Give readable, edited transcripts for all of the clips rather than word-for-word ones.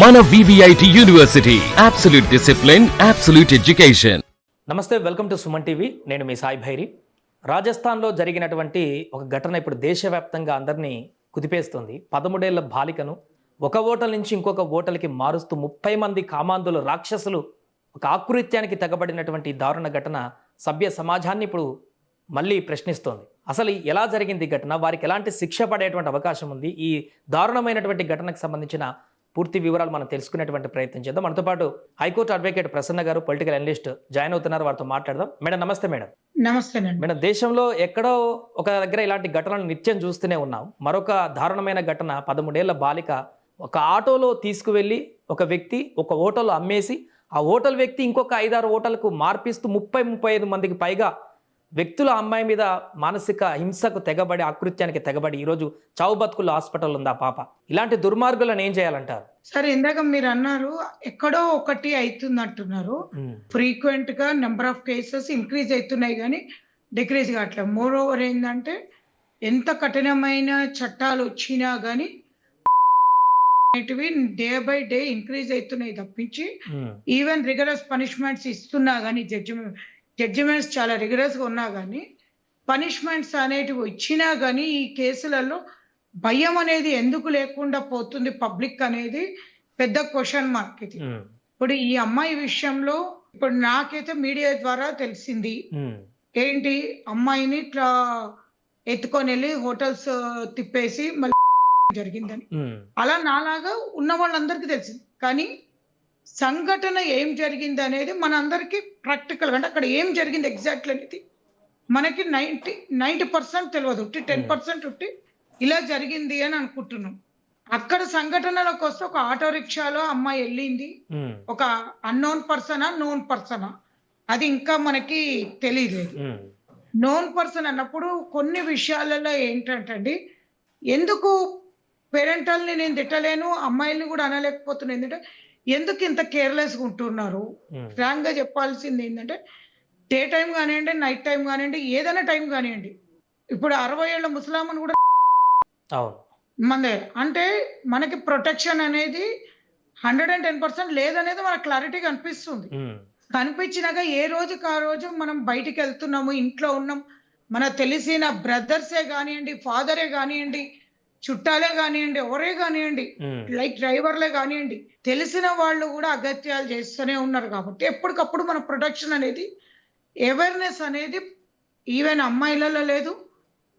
మన VVIT university absolute discipline, absolute education. నమస్తే, welcome to Suman TV. నేను మీ సాయి భైరి. రాజస్థాన్లో జరిగినటువంటి ఒక ఘటన ఇప్పుడు దేశవ్యాప్తంగా అందరినీ కుదిపేస్తుంది. 13 ఏళ్ల బాలికను ఒక ఓటల్ నుంచి ఇంకొక ఓటల్కి మారుస్తూ 30 మంది కామాంధులు రాక్షసులు ఒక ఆకృత్యానికి తెగబడినటువంటి దారుణ ఘటన సభ్య సమాజాన్ని ఇప్పుడు మళ్ళీ ప్రశ్నిస్తోంది. అసలు ఎలా జరిగింది ఈ ఘటన, వారికి ఎలాంటి శిక్ష పడేటువంటి అవకాశం ఉంది, ఈ దారుణమైనటువంటి ఘటనకు సంబంధించిన పూర్తి వివరాలు మనం తెలుసుకునేటువంటి ప్రయత్నం చేద్దాం. మనతో పాటు హైకోర్టు అడ్వకేట్ ప్రసన్న గారు, పొలిటికల్ అనలిస్ట్ జాయిన్ అవుతున్నారు. వారితో మాట్లాడదాం. మేడం నమస్తే. మేడం నమస్తేనండి. మేడం, దేశంలో ఎక్కడో ఒక దగ్గర ఇలాంటి ఘటనలు నిత్యం చూస్తూనే ఉన్నాం. మరొక దారుణమైన ఘటన, 13 ఏళ్ల బాలిక ఒక ఆటోలో తీసుకువెళ్ళి ఒక వ్యక్తి ఒక హోటల్లో అమ్మేసి ఆ హోటల్ వ్యక్తి ఇంకొక 5-6 హోటల్కు మార్పిస్తూ 30-35 మందికి పైగా వ్యక్తుల అమ్మాయి మీద మానసిక హింసకు తెగబడి, ఆకృత్యానికి తెగబడి ఈరోజు చావు బతుకుల్లో హాస్పిటల్ ఉంది ఆ పాప. ఇలాంటి దుర్మార్గులను ఏం చేయాలంటారు? సరే, ఇందాక మీరు అన్నారు ఎక్కడో ఒకటి అవుతుంది అంటున్నారు. ఫ్రీక్వెంట్ గా నెంబర్ ఆఫ్ కేసెస్ ఇంక్రీజ్ అవుతున్నాయి కానీ డిక్రీజ్ కావట్లేదు. మోర్ ఓవర్ ఏంటంటే ఎంత కఠినమైన చట్టాలు వచ్చినా కానీ డే బై డే ఇంక్రీజ్ అవుతున్నాయి తప్పించి ఈవెన్ రిగరస్ పనిష్మెంట్స్ ఇస్తున్నా కానీ జడ్జిమెంట్స్ చాలా రిగరస్ గా ఉన్నా కానీ పనిష్మెంట్స్ అనేటివి ఇచ్చినా కానీ ఈ కేసులలో భయం అనేది ఎందుకు లేకుండా పోతుంది పబ్లిక్ అనేది పెద్ద క్వశ్చన్ మార్క్. ఇది ఇప్పుడు ఈ అమ్మాయి విషయంలో ఇప్పుడు నాకైతే మీడియా ద్వారా తెలిసింది ఏంటి, అమ్మాయిని ఇట్లా ఎత్తుకొని వెళ్ళి హోటల్స్ తిప్పేసి మళ్ళీ జరిగిందని. అలా నాలాగా ఉన్న వాళ్ళందరికీ తెలిసింది. కానీ సంఘటన ఏం జరిగింది అనేది మనందరికీ ప్రాక్టికల్ గా, అంటే అక్కడ ఏం జరిగింది ఎగ్జాక్ట్లీ అనేది మనకి 90% తెలియదు. 10% ఇలా జరిగింది అని అనుకుంటున్నాం. అక్కడ సంఘటనలకు వస్తే ఒక ఆటో రిక్షాలో అమ్మాయి వెళ్ళింది, ఒక అన్నోన్ పర్సనా నోన్ పర్సనా అది ఇంకా మనకి తెలియలేదు. నోన్ పర్సన్ అన్నప్పుడు కొన్ని విషయాలలో ఏంటంటే ఎందుకు పేరెంటల్ని నేను తిట్టలేను, అమ్మాయిల్ని కూడా అనలేకపోతున్నాను. ఏంటంటే ఎందుకు ఇంత కేర్లెస్గా ఉంటున్నారు? ఫ్రాంక్ గా చెప్పాల్సింది ఏంటంటే డే టైం కానివ్వండి, నైట్ టైం కానివ్వండి, ఏదైనా టైం కానివ్వండి. ఇప్పుడు 60 ఏళ్ల ముసలామని కూడా మన దగ్గర అంటే మనకి ప్రొటెక్షన్ అనేది 110% లేదనేది మనకు క్లారిటీగా అనిపిస్తుంది. కనిపించినాక ఏ రోజుకి ఆ రోజు మనం బయటికి వెళ్తున్నాము, ఇంట్లో ఉన్నాం, మన తెలిసిన బ్రదర్సే కానివ్వండి, ఫాదరే కానివ్వండి, చుట్టాలే కానివ్వండి, ఎవరే కానివ్వండి, లైక్ డ్రైవర్లే కానివ్వండి, తెలిసిన వాళ్ళు కూడా అగత్యాలు చేస్తూనే ఉన్నారు. కాబట్టి ఎప్పటికప్పుడు మన ప్రొటెక్షన్ అనేది, అవేర్నెస్ అనేది ఈవెన్ అమ్మాయిలలో లేదు.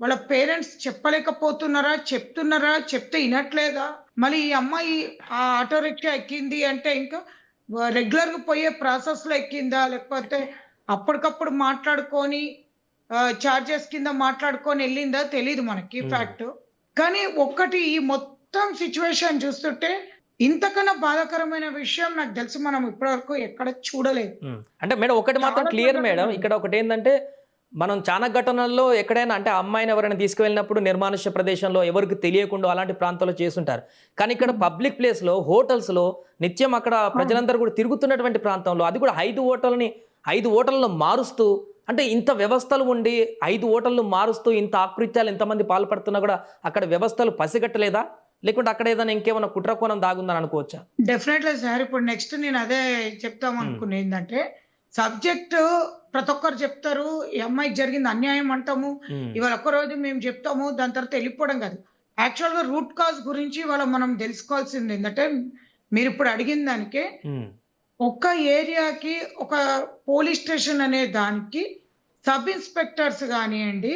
వాళ్ళ పేరెంట్స్ చెప్పలేకపోతున్నారా, చెప్తున్నారా, చెప్తే వినట్లేదా? మళ్ళీ ఈ అమ్మాయి ఆ ఆటో రిక్షా ఎక్కింది అంటే ఇంకా రెగ్యులర్ గా పోయే ప్రాసెస్ లో ఎక్కిందా, లేకపోతే అప్పటికప్పుడు మాట్లాడుకొని చార్జెస్ కింద మాట్లాడుకొని వెళ్ళిందా తెలియదు మనకి ఫ్యాక్ట్. కానీ ఒక్కటి, ఈ మొత్తం సిచ్యువేషన్ చూస్తుంటే ఇంతకన్నా బాధాకరమైన విషయం నాకు తెలిసి మనం ఇప్పటివరకు ఎక్కడ చూడలేదు. అంటే మేడం ఒకటి మాత్రం క్లియర్ మేడం, ఇక్కడ ఒకటి ఏంటంటే మనం చాలా ఘటనల్లో ఎక్కడైనా అంటే అమ్మాయిని ఎవరైనా తీసుకువెళ్ళినప్పుడు నిర్మానుష్య ప్రదేశంలో ఎవరికి తెలియకుండా అలాంటి ప్రాంతాల్లో చేస్తుంటారు. కానీ ఇక్కడ పబ్లిక్ ప్లేస్లో, హోటల్స్లో నిత్యం అక్కడ ప్రజలందరూ కూడా తిరుగుతున్నటువంటి ప్రాంతంలో, అది కూడా 5 హోటళ్ళను మారుస్తూ, అంటే ఇంత వ్యవస్థలు ఉండి 5 హోటళ్ళు మారుస్తూ ఇంత ఆకృత్యాలు ఎంతమంది పాల్పడుతున్నా కూడా అక్కడ వ్యవస్థలు పసిగట్టలేదా? లేకుంటే అక్కడ ఏదైనా ఇంకేమైనా కుట్రకోణం దాగుందని అనుకోవచ్చా? Definitely sir. ఇప్పుడు నెక్స్ట్ నేను అదే చెప్తాం అనుకునే ఏంటంటే, సబ్జెక్ట్ ప్రతి ఒక్కరు చెప్తారు, ఈ అమ్మాయికి జరిగింది అన్యాయం అంటాము, ఇవాళ ఒక్కరోజు మేము చెప్తాము, దాని తర్వాత వెళ్ళిపోవడం కాదు. యాక్చువల్ గా రూట్ కాజ్ గురించి ఇవాళ మనం తెలుసుకోవాల్సింది ఏంటంటే, మీరు ఇప్పుడు అడిగిన దానికే ఒక్క ఏరియాకి ఒక పోలీస్ స్టేషన్ అనే దానికి సబ్ ఇన్స్పెక్టర్స్ కానివ్వండి,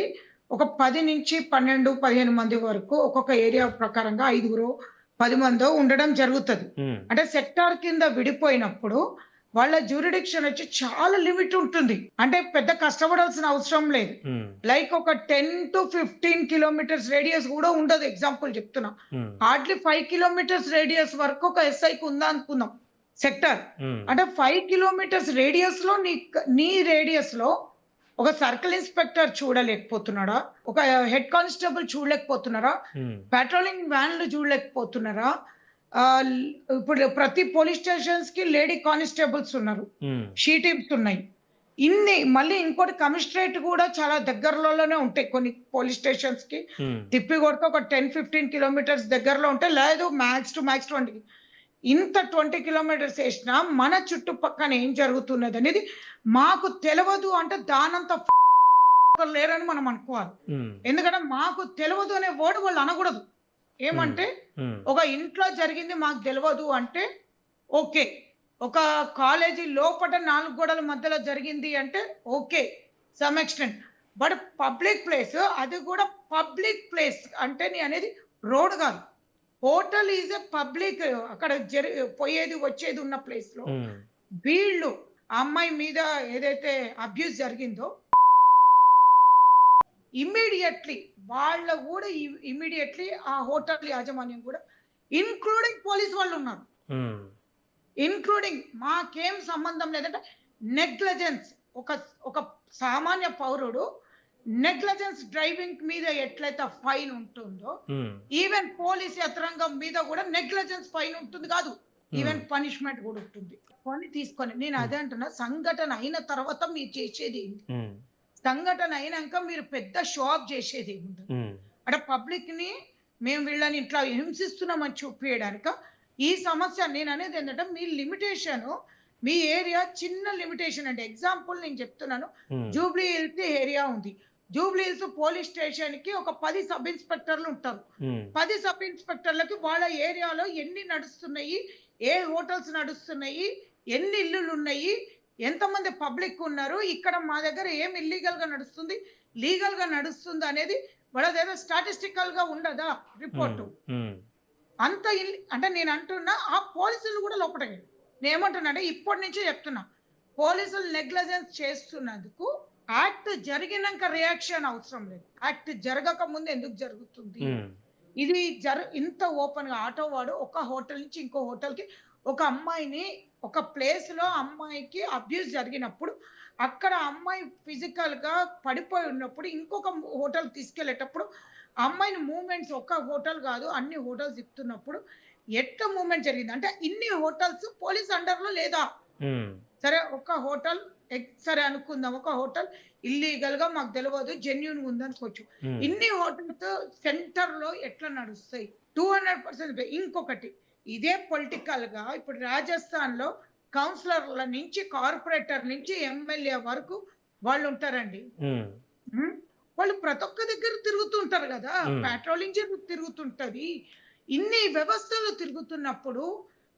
ఒక 10 నుంచి 12-15 మంది వరకు ఒక్కొక్క ఏరియా ప్రకారంగా 5-10 మందో ఉండడం జరుగుతుంది. అంటే సెక్టార్ కింద విడిపోయినప్పుడు వాళ్ళ జ్యూరిడిక్షన్ వచ్చి చాలా లిమిట్ ఉంటుంది. అంటే పెద్ద కష్టపడాల్సిన అవసరం లేదు. లైక్ ఒక 10-15 కిలోమీటర్స్ రేడియస్ కూడా ఉండదు. ఎగ్జాంపుల్ చెప్తున్నా, హార్డ్లీ 5 కిలోమీటర్స్ రేడియస్ వరకు ఒక ఎస్ఐకి ఉందా అనుకుందాం సెక్టర్. అంటే 5 కిలోమీటర్స్ రేడియస్ లో నీ రేడియస్ లో ఒక సర్కిల్ ఇన్స్పెక్టర్ చూడలేకపోతున్నారా, ఒక హెడ్ కానిస్టేబుల్ చూడలేకపోతున్నారా, పెట్రోలింగ్ వ్యాన్లు చూడలేకపోతున్నారా? ఇప్పుడు ప్రతి పోలీస్ స్టేషన్స్ కి లేడీ కానిస్టేబుల్స్ ఉన్నారు, షీ టీమ్స్ ఉన్నాయి. ఇన్ని మళ్ళీ ఇంకోటి కమిషనరేట్ కూడా చాలా దగ్గరలోనే ఉంటాయి కొన్ని పోలీస్ స్టేషన్స్ కి. తిప్పి కొడితే ఒక 10-15 కిలోమీటర్స్ దగ్గరలో ఉంటాయి, లేదు మ్యాక్స్ టు మ్యాక్స్ 20. ఇంత 20 కిలోమీటర్స్ వేసినా మన చుట్టుపక్కన ఏం జరుగుతున్నది అనేది మాకు తెలియదు అంటే దానంత లేరని మనం అనుకోవాలి. ఎందుకంటే మాకు తెలియదు అనే వర్డ్ వాళ్ళు అనకూడదు. ఏమంటే ఒక ఇంట్లో జరిగింది మాకు తెలియదు అంటే ఓకే, ఒక కాలేజీ లోపల 4 గోడల మధ్యలో జరిగింది అంటే okay some extent. But public place, అది కూడా పబ్లిక్ ప్లేస్ అంటే నీ అనేది రోడ్ కాదు, హోటల్ ఈజ్ ఎ పబ్లిక్. అక్కడ పోయేది వచ్చేది ఉన్న ప్లేస్ లో వీళ్ళు ఆ అమ్మాయి మీద ఏదైతే అబ్యూస్ జరిగిందో ఇమ్మీడియట్లీ వాళ్ళ కూడా ఇమ్మీడియట్లీ ఆ హోటల్ యాజమాన్యం కూడా ఇన్క్లూడింగ్ పోలీస్ వాళ్ళు ఉన్నారు. ఇన్క్లూడింగ్ మాకేం సంబంధం లేదంటే నెగ్లిజెన్స్, ఒక సామాన్య పౌరుడు నెగ్లిజెన్స్ డ్రైవింగ్ మీద ఎట్లయితే ఫైన్ ఉంటుందో ఈవెన్ పోలీస్ యంత్రాంగం మీద కూడా నెగ్లిజెన్స్ ఫైన్ ఉంటుంది కాదు, ఈవెన్ పనిష్మెంట్ కూడా ఉంటుంది. కొని తీసుకొని నేను అదే అంటున్నా, సంఘటన అయిన తర్వాత మీరు చేసేది ఏంటి? సంఘటన అయినాక మీరు పెద్ద షో ఆఫ్ చేసేది ఏముంటుంది? అంటే పబ్లిక్ ని మేము వీళ్ళని ఇట్లా హింసిస్తున్నామని చూపించడానిక ఈ సమస్య. నేను అనేది ఏంటంటే మీ లిమిటేషన్, మీ ఏరియా చిన్న లిమిటేషన్. అంటే ఎగ్జాంపుల్ నేను చెప్తున్నాను, జూబ్లీ హిల్స్ ఏరియా ఉంది. జూబ్లీ హిల్స్ పోలీస్ స్టేషన్ కి ఒక 10 సబ్ ఇన్స్పెక్టర్లు ఉంటారు. 10 సబ్ ఇన్స్పెక్టర్లకి వాళ్ళ ఏరియాలో ఎన్ని నడుస్తున్నాయి, ఏ హోటల్స్ నడుస్తున్నాయి, ఎన్ని ఇల్లులు ఉన్నాయి, ఎంతమంది పబ్లిక్ ఉన్నారు, ఇక్కడ మా దగ్గర ఏం ఇల్లీగల్ గా నడుస్తుంది, లీగల్ గా నడుస్తుంది అనేది వాళ్ళదేదో స్టాటిస్టికల్ గా ఉండదా రిపోర్టు? అంత అంటే నేను అంటున్నా ఆ పోలీసులు కూడా లోపల. నేను ఏమంటున్నా అంటే ఇప్పటి నుంచే చెప్తున్నా, పోలీసులు నెగ్లిజెన్స్ చేస్తున్నందుకు యాక్ట్ జరిగినాక రియాక్షన్ అవసరం లేదు. యాక్ట్ జరగక ముందు ఎందుకు జరుగుతుంది ఇది? ఇంత ఓపెన్ గా ఆటో వాడు ఒక హోటల్ నుంచి ఇంకో హోటల్ కి ఒక అమ్మాయిని, ఒక ప్లేస్ లో అమ్మాయికి అబ్యూస్ జరిగినప్పుడు అక్కడ అమ్మాయి ఫిజికల్ గా పడిపోయి ఉన్నప్పుడు ఇంకొక హోటల్ తీసుకెళ్లేటప్పుడు అమ్మాయిని మూవ్మెంట్స్, ఒక్క హోటల్ కాదు అన్ని హోటల్స్ తిప్పుతున్నప్పుడు ఎట్లా మూవ్మెంట్ జరిగింది అంటే ఇన్ని హోటల్స్ పోలీస్ అండర్ లో లేదా? సరే ఒక హోటల్ సరే అనుకుందాం, ఒక హోటల్ ఇల్లీగల్ గా మాకు తెలియదు జెన్యూన్ ఉందనుకోవచ్చు. ఇన్ని హోటల్స్ సెంటర్ లో ఎట్లా నడుస్తాయి? 200%. ఇంకొకటి ఇదే పొలిటికల్ గా ఇప్పుడు రాజస్థాన్ లో కౌన్సిలర్ల నుంచి కార్పొరేటర్ నుంచి ఎమ్మెల్యే వరకు వాళ్ళు ఉంటారండి. వాళ్ళు ప్రతి ఒక్క దగ్గర తిరుగుతుంటారు కదా, పెట్రోలింగ్ తిరుగుతుంటది. ఇన్ని వ్యవస్థలు తిరుగుతున్నప్పుడు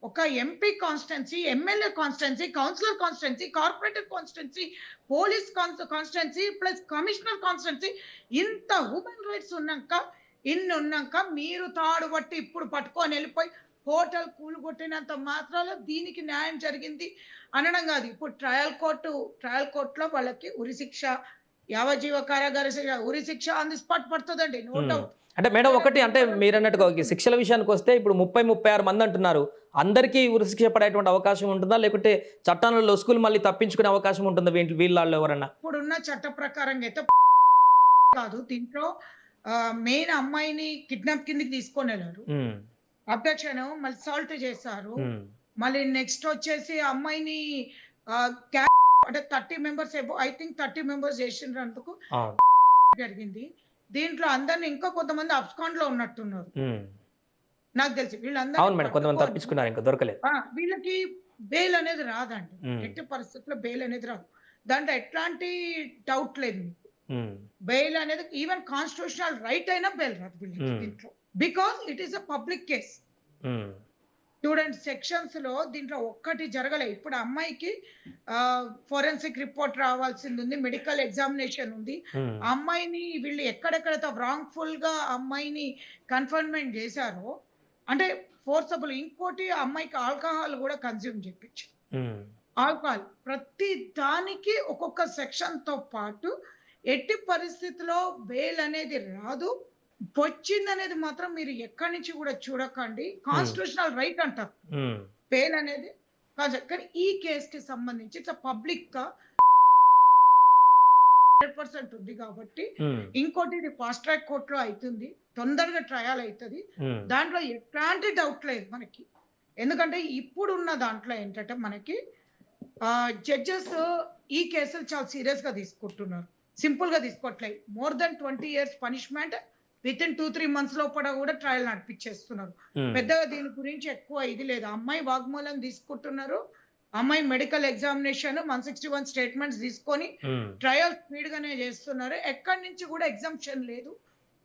ఒక MP constituency, MLA constituency, councillor constituency, corporator constituency, police constituency plus commissioner constituency, ఇంత హ్యూమన్ రైట్స్ ఉన్నాక మీరు తాడు బట్టి ఇప్పుడు పట్టుకొని వెళ్ళిపోయి హోటల్ కూలగొట్టినంత మాత్రాల దీనికి న్యాయం జరిగింది అనడం కాదు. ఇప్పుడు ట్రయల్ కోర్టులో వాళ్ళకి ఉరిశిక్ష, యావజ్జీవ కారాగార ఉరిశిక్ష ఆన్ ది స్పాట్ పడుతుందండి, నో డౌట్. అంటే మేడం ఒకటి, అంటే మీరు అన్నట్టుగా శిక్షల విషయానికి వస్తే ఇప్పుడు 30-36 మంది అంటున్నారు, అందరికీ ఉరిశిక్ష పడేటువంటి అవకాశం ఉంటుందా, లేకుంటే చట్టంలో లొసుగులు మళ్ళీ తప్పించుకునే అవకాశం ఉంటుందా వీళ్ళలో ఎవరన్నా? ఇప్పుడున్న చట్ట ప్రకారంగా అయితే కాదు, దీంట్లో మెయిన్ అమ్మాయిని కిడ్నాప్ కిందకి తీసుకొని వెళ్ళారు, అబ్డక్షన్, మళ్ళీ సాల్ట్ చేశారు, మళ్ళీ నెక్స్ట్ వచ్చేసి అమ్మాయిని అంటే 30 మెంబర్స్ ఐ థింక్ 30 మెంబర్స్ చేసినందుకు జరిగింది. దీంట్లో అందరిని ఇంకా కొంతమంది అబ్స్కాండ్ లో ఉన్నట్టున్నారు నాకు తెలిసి. వీళ్ళందరూ వీళ్ళకి బెయిల్ అనేది రాదండి, ఎట్టి పరిస్థితుల్లో బెయిల్ అనేది రాదు. దాంట్లో ఎట్లాంటి డౌట్ లేదు మీకు. బెయిల్ అనేది ఈవెన్ కాన్స్టిట్యూషనల్ రైట్ అయినా బెయిల్ రాదు వీళ్ళకి దీంట్లో, because it is a public case. Student sections లో దీంట్లో ఒక్కటి జరగలేదు. ఇప్పుడు అమ్మాయికి ఫోరెన్సిక్ రిపోర్ట్ రావాల్సింది ఉంది, మెడికల్ ఎగ్జామినేషన్ ఉంది. అమ్మాయిని వీళ్ళు ఎక్కడెక్కడైతే రాంగ్ఫుల్ గా అమ్మాయిని కన్ఫర్న్మెంట్ చేశారో అంటే ఫోర్సబుల్. ఇంకోటి అమ్మాయికి ఆల్కహాల్ కూడా కన్జ్యూమ్ చేయించు, ఆల్కహాల్. ప్రతి దానికి ఒక్కొక్క సెక్షన్ తో పాటు ఎట్టి పరిస్థితిలో బెయిల్ అనేది రాదు. వచ్చింది అనేది మాత్రం మీరు ఎక్కడి నుంచి కూడా చూడకండి, కాన్స్టిట్యూషనల్ రైట్ అంటారు బెయిల్ అనేది. కానీ ఈ కేసు కి సంబంధించి పబ్లిక్ గా 100% ఉంది కాబట్టి ఇంకోటి ఇది ఫాస్ట్ ట్రాక్ కోర్టులో అవుతుంది, తొందరగా ట్రయల్ అవుతుంది, దాంట్లో ఎట్లాంటి డౌట్ లేదు మనకి. ఎందుకంటే ఇప్పుడున్న దాంట్లో ఏంటంటే మనకి జడ్జెస్ ఈ కేసులు చాలా సీరియస్ గా తీసుకుంటున్నారు, సింపుల్ గా తీసుకోవట్లేదు. More than 20 years punishment with in 2-3 months లోపల కూడా ట్రయల్ నడిపించేస్తున్నారు. పెద్దగా దీని గురించి ఎక్కువ ఇది లేదు. అమ్మాయి వాగ్మూలం తీసుకుంటున్నారు. అమ్మాయి మెడికల్ ఎగ్జామినేషన్ 161 స్టేట్మెంట్స్ తీసుకొని ట్రయల్ స్పీడ్ గానే చేస్తున్నారు. ఎక్కడి నుంచి కూడా ఎగ్జామ్షన్ లేదు.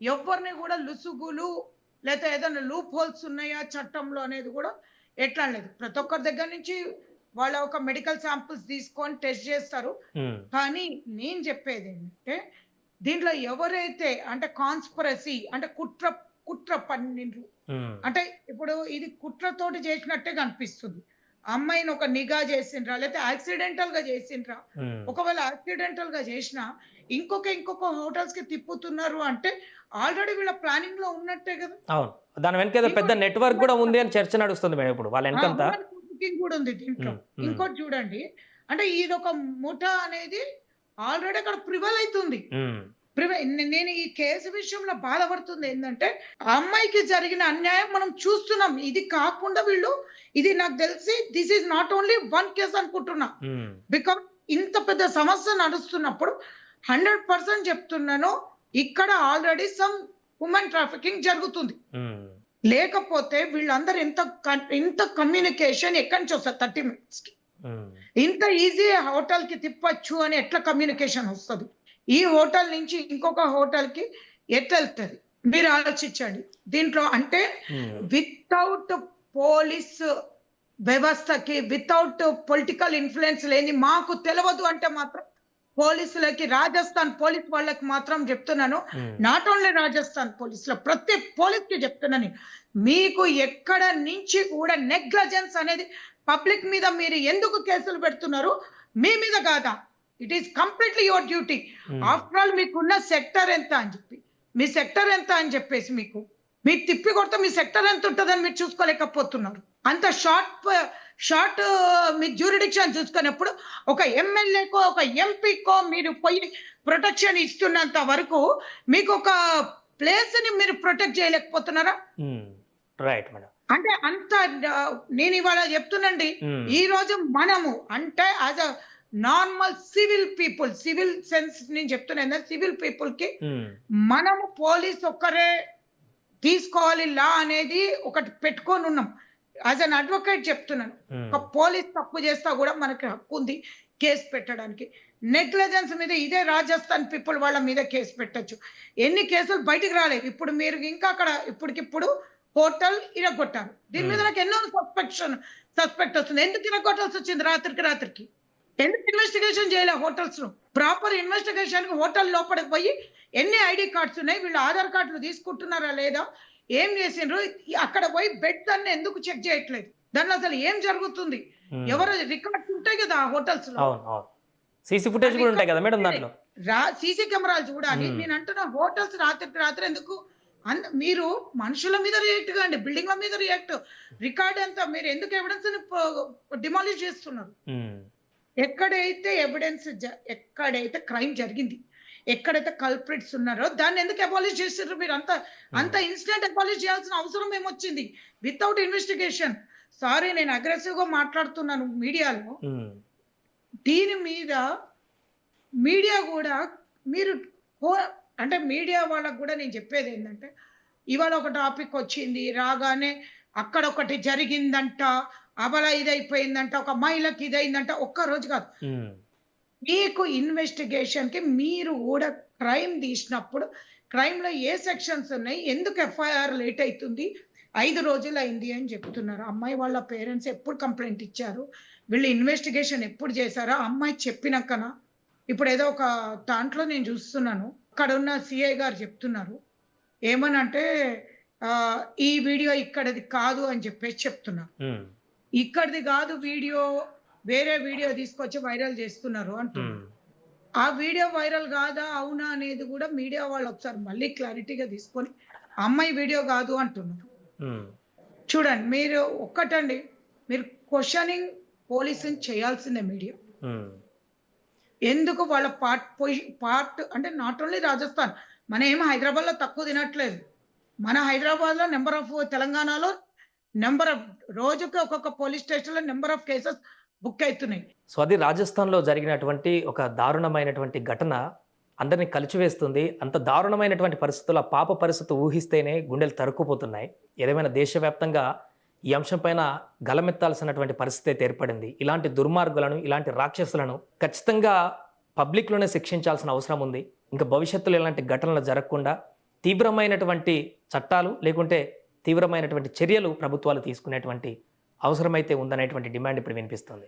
ఎవరిని కూడా లుసుగులు లేదా ఏదైనా లూప్ హోల్స్ ఉన్నాయా చట్టంలో అనేది కూడా ఎట్లా లేదు. ప్రతి ఒక్కరి దగ్గర నుంచి వాళ్ళ ఒక మెడికల్ శాంపిల్స్ తీసుకొని టెస్ట్ చేస్తారు. కానీ నేను చెప్పేది ఏంటంటే దీంట్లో ఎవరైతే అంటే కాన్స్పిరసీ అంటే కుట్ర పన్నిండ్రు అంటే ఇప్పుడు ఇది కుట్రతోటి చేసినట్టే కనిపిస్తుంది. అమ్మాయిని ఒక నిఘా చేసిండ్రా లేకపోతే యాక్సిడెంటల్ గా చేసిండ్రా, ఒకవేళ యాక్సిడెంటల్ గా చేసినా ఇంకొక హోటల్స్ కి తిప్పుతున్నారు అంటే ఆల్రెడీ వీళ్ళ ప్లానింగ్ లో ఉన్నట్టే కదా. అవును, దాని వెనక ఏదో పెద్ద నెట్వర్క్ కూడా ఉంది అని చర్చ నడుస్తుంది మేడం ఇప్పుడు వాళ్ళ వెనకంతా. కూడా ఉంది దీంట్లో. ఇంకోటి చూడండి, అంటే ఇది ఒక ముఠా అనేది ఆల్రెడీ అక్కడ ప్రివల్ అవుతుంది. నేను ఈ కేసు విషయంలో బాధపడుతుంది ఏంటంటే ఆ అమ్మాయికి జరిగిన అన్యాయం మనం చూస్తున్నాం. ఇది కాకుండా వీళ్ళు ఇది నాకు తెలిసి this is not only one case అనుకుంటున్నా. బికాస్ ఇంత పెద్ద సమస్య నడుస్తున్నప్పుడు 100% చెప్తున్నాను, ఇక్కడ ఆల్రెడీ సమ్ ఉమెన్ ట్రాఫికింగ్ జరుగుతుంది. లేకపోతే వీళ్ళందరూ ఇంత కమ్యూనికేషన్ ఎక్కడి నుంచి వస్తారు 30 minutes కి? ఇంత ఈజీ హోటల్ కి తిప్పచ్చు అని ఎట్లా కమ్యూనికేషన్ వస్తుంది? ఈ హోటల్ నుంచి ఇంకొక హోటల్ కి ఎట్లా వెళ్తుంది మీరు ఆలోచించండి. దీంట్లో అంటే వితౌట్ పోలీస్ వ్యవస్థకి వితౌట్ పొలిటికల్ ఇన్ఫ్లుయెన్స్ లేని మాకు తెలియదు అంటే మాత్రం పోలీసులకి, రాజస్థాన్ పోలీస్ వాళ్ళకి మాత్రం చెప్తున్నాను, నాట్ ఓన్లీ రాజస్థాన్ పోలీసులో ప్రతి పోలీస్ కి చెప్తున్నాను, మీకు ఎక్కడ నుంచి కూడా నెగ్లజెన్స్ అనేది పబ్లిక్ మీద మీరు ఎందుకు కేసులు పెడుతున్నారు? మీ మీద కాదా? It is completely your duty. After all మీకున్న సెక్టర్ ఎంత అని చెప్పి, మీ సెక్టర్ ఎంత అని చెప్పేసి మీకు తిప్పి కొడితే మీ సెక్టర్ ఎంత ఉంటుందని మీరు చూసుకోలేకపోతున్నారు. అంత షార్ట్ మీ జ్యూరిడిక్షన్ చూసుకున్నప్పుడు ఒక ఎమ్మెల్యేకో ఒక ఎంపీకో మీరు పోయి ప్రొటెక్షన్ ఇస్తున్నంత వరకు మీకు ఒక ప్లేస్ ని మీరు ప్రొటెక్ట్ చేయలేకపోతున్నారా? Right madam. అంటే అంత నేను ఇవాళ చెప్తున్నాండి, ఈ రోజు మనము అంటే as a normal civil people, civil sense నేను చెప్తున్నా, సివిల్ పీపుల్ కి మనము పోలీస్ ఒక్కరే తీసుకోవాలి లా అనేది ఒకటి పెట్టుకొని ఉన్నాం. యాజ్ అన్ అడ్వకేట్ చెప్తున్నాను, ఒక పోలీస్ తప్పు చేస్తా కూడా మనకి హక్కు ఉంది కేసు పెట్టడానికి. నెగ్లిజెన్స్ మీద ఇదే రాజస్థాన్ పీపుల్ వాళ్ళ మీద కేసు పెట్టచ్చు. ఎన్ని కేసులు బయటికి రాలేదు. ఇప్పుడు మీరు ఇంకా అక్కడ ఇప్పటికిప్పుడు హోటల్ ఇరగొట్టారు. దీని మీద నాకు ఎన్నో సస్పెక్ట్ వస్తుంది. ఎందుకు ఇరగొట్టాల్సి వచ్చింది రాత్రికి? ఎందుకు ఇన్వెస్టిగేషన్ చేయలే హోటల్స్ లో? ప్రాపర్ ఇన్వెస్టిగేషన్ హోటల్ లోపలికి పోయి ఎన్ని ఐడి కార్డ్స్ ఉన్నాయి, వీళ్ళు ఆధార్ కార్డులు తీసుకుంటున్నారా లేదా, ఏం చేసిండ్రు, అక్కడ పోయి బెడ్ అన్ని ఎందుకు చెక్ చేయట్లేదు? దాంట్లో అసలు ఏం జరుగుతుంది? ఎవరు రికార్డ్స్ ఉంటాయి కదా హోటల్స్ లో, సీసీ ఫుటేజ్ కూడా ఉంటాయి కదా మేడం దాంట్లో, సీసీ కెమెరాలు చూడాలి. నేను అంటున్నా హోటల్స్ రాత్రి ఎందుకు మీరు మనుషుల మీద రియాక్ట్ కాండి, బిల్డింగ్ల మీద రికార్డ్ అంతా మీరు ఎందుకు ఎవిడెన్స్ డిమాలిష్ చేస్తున్నారు? ఎక్కడైతే ఎవిడెన్స్ ఎక్కడైతే క్రైమ్ జరిగింది, ఎక్కడైతే కల్ప్రిట్స్ ఉన్నారో దాన్ని ఎందుకు అబాలిష్ చేసారు? మీరు అంత ఇన్సిడెంట్ అబాలిష్ చేయాల్సిన అవసరం ఏమొచ్చింది వితౌట్ ఇన్వెస్టిగేషన్? సారీ, నేను అగ్రెసివ్ గా మాట్లాడుతున్నాను మీడియాలో. దీని మీద మీడియా కూడా మీరు అంటే మీడియా వాళ్ళకు కూడా నేను చెప్పేది ఏంటంటే, ఇవాళ ఒక టాపిక్ వచ్చింది రాగానే అక్కడ ఒకటి జరిగిందంట, అబల ఇదైపోయిందంట, ఒక మహిళకి ఇదైందంట, ఒక్క రోజు కాదు. మీకు ఇన్వెస్టిగేషన్ కి మీరు కూడా క్రైమ్ తీసినప్పుడు క్రైమ్ లో ఏ సెక్షన్స్ ఉన్నాయి, ఎందుకు ఎఫ్ఐఆర్ లేట్ అవుతుంది, 5 రోజులు అయింది అని చెప్తున్నారు. అమ్మాయి వాళ్ళ పేరెంట్స్ ఎప్పుడు కంప్లైంట్ ఇచ్చారు, వీళ్ళు ఇన్వెస్టిగేషన్ ఎప్పుడు చేశారా? అమ్మాయి చెప్పినాకనా? ఇప్పుడు ఏదో ఒక దాంట్లో నేను చూస్తున్నాను, అక్కడ ఉన్న సిఐ గారు చెప్తున్నారు ఏమనంటే ఈ వీడియో ఇక్కడది కాదు అని చెప్పేసి చెప్తున్నారు. ఇక్కడిది కాదు వీడియో, వేరే వీడియో తీసుకొచ్చి వైరల్ చేస్తున్నారు అంటున్నారు. ఆ వీడియో వైరల్ కాదా అవునా అనేది కూడా మీడియా వాళ్ళు ఒకసారి మళ్ళీ క్లారిటీగా తీసుకొని అమ్మాయి వీడియో కాదు అంటున్నారు. చూడండి, మీరు ఒక్కటండి, మీరు క్వశ్చనింగ్ పోలీసింగ్ చేయాల్సిందే మీడియా. ఎందుకు వాళ్ళ పార్ట్ అంటే నాట్ ఓన్లీ రాజస్థాన్, మన ఏమో హైదరాబాద్ లో తక్కువ తినట్లేదు. మన హైదరాబాద్ లో నెంబర్ ఆఫ్, తెలంగాణలో నెంబర్ ఆఫ్, రోజుకి ఒక్కొక్క పోలీస్ స్టేషన్ లో నెంబర్ ఆఫ్ కేసెస్ బుక్ అవుతున్నాయి. సో అది రాజస్థాన్ లో జరిగినటువంటి ఒక దారుణమైనటువంటి ఘటన. అందరినీ కలిచివేస్తుంది. అంత దారుణమైనటువంటి పరిస్థితుల్లో ఆ పాప పరిస్థితి ఊహిస్తేనే గుండెలు తరుక్కుపోతున్నాయి. ఏదేమైనా దేశవ్యాప్తంగా ఈ అంశం పైన గలమెత్తాల్సినటువంటి పరిస్థితి అయితే ఏర్పడింది. ఇలాంటి దుర్మార్గులను, ఇలాంటి రాక్షసులను ఖచ్చితంగా పబ్లిక్‌లోనే శిక్షించాల్సిన అవసరం ఉంది. ఇంకా భవిష్యత్తులో ఇలాంటి ఘటనలు జరగకుండా తీవ్రమైనటువంటి చట్టాలు లేకుంటే తీవ్రమైనటువంటి చర్యలు ప్రభుత్వాలు తీసుకునేటువంటి అవసరమైతే ఉందనేటువంటి డిమాండ్ ఇప్పుడు వినిపిస్తుంది.